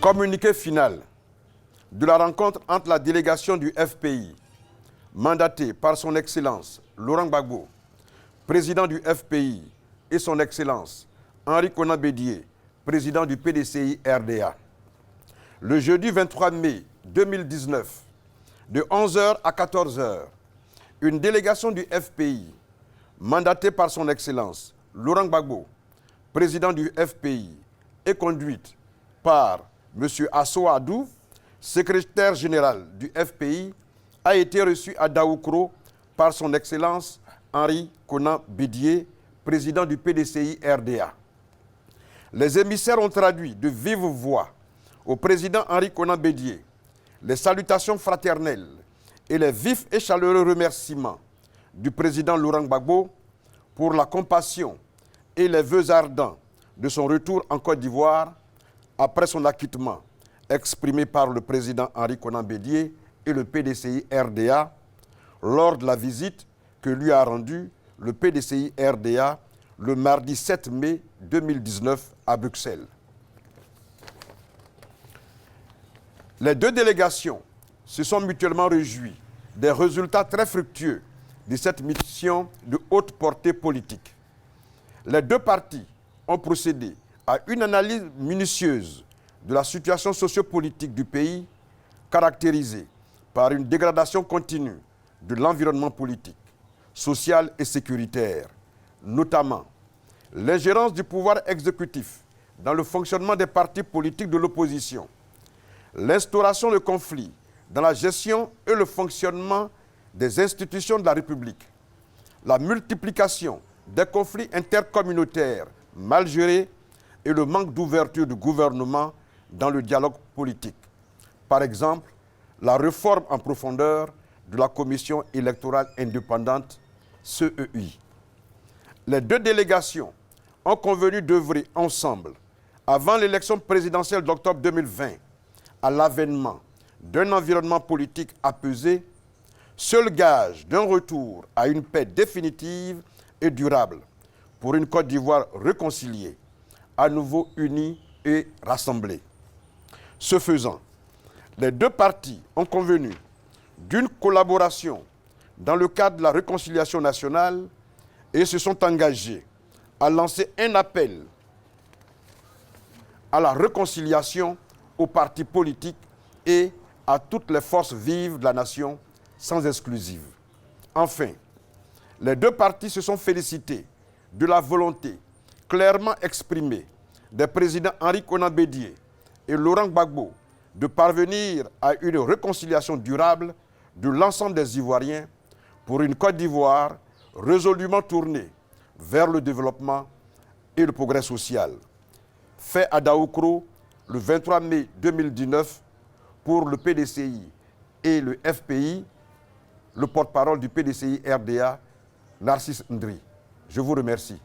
Communiqué final de la rencontre entre la délégation du FPI, mandatée par son Excellence Laurent Gbagbo, président du FPI, et son Excellence Henri Konan Bédié, président du PDCI RDA. Le jeudi 23 mai 2019, de 11h à 14h, une délégation du FPI, mandatée par son Excellence Laurent Gbagbo, président du FPI, et conduite par M. Asso Adou, secrétaire général du FPI, a été reçue à Daoukro par son Excellence Henri Konan Bédié, président du PDCI RDA. Les émissaires ont traduit de vive voix au président Henri Konan Bédié les salutations fraternelles et les vifs et chaleureux remerciements du président Laurent Gbagbo pour la compassion et les vœux ardents de son retour en Côte d'Ivoire après son acquittement exprimé par le président Henri Konan Bédié et le PDCI RDA lors de la visite que lui a rendue le PDCI RDA le mardi 7 mai 2019 à Bruxelles. Les deux délégations se sont mutuellement réjouies des résultats très fructueux de cette mission de haute portée politique. Les deux parties ont procédé à une analyse minutieuse de la situation sociopolitique du pays, caractérisée par une dégradation continue de l'environnement politique, social et sécuritaire, notamment l'ingérence du pouvoir exécutif dans le fonctionnement des partis politiques de l'opposition, l'instauration de conflits dans la gestion et le fonctionnement des institutions de la République, la multiplication des conflits intercommunautaires mal gérés et le manque d'ouverture du gouvernement dans le dialogue politique. Par exemple, la réforme en profondeur de la Commission électorale indépendante, CEI. Les deux délégations ont convenu d'œuvrer ensemble, avant l'élection présidentielle d'octobre 2020, à l'avènement d'un environnement politique apaisé, seul gage d'un retour à une paix définitive et durable pour une Côte d'Ivoire réconciliée, à nouveau unie et rassemblée. Ce faisant, les deux parties ont convenu d'une collaboration dans le cadre de la réconciliation nationale et se sont engagés à lancer un appel à la réconciliation aux partis politiques et à toutes les forces vives de la nation, sans exclusive. Enfin, les deux parties se sont félicités de la volonté clairement exprimée des présidents Henri Konan Bédié et Laurent Gbagbo de parvenir à une réconciliation durable de l'ensemble des Ivoiriens pour une Côte d'Ivoire résolument tournée vers le développement et le progrès social. Fait à Daoukro le 23 mai 2019 pour le PDCI et le FPI, le porte-parole du PDCI RDA, Narcisse Ndri. Je vous remercie.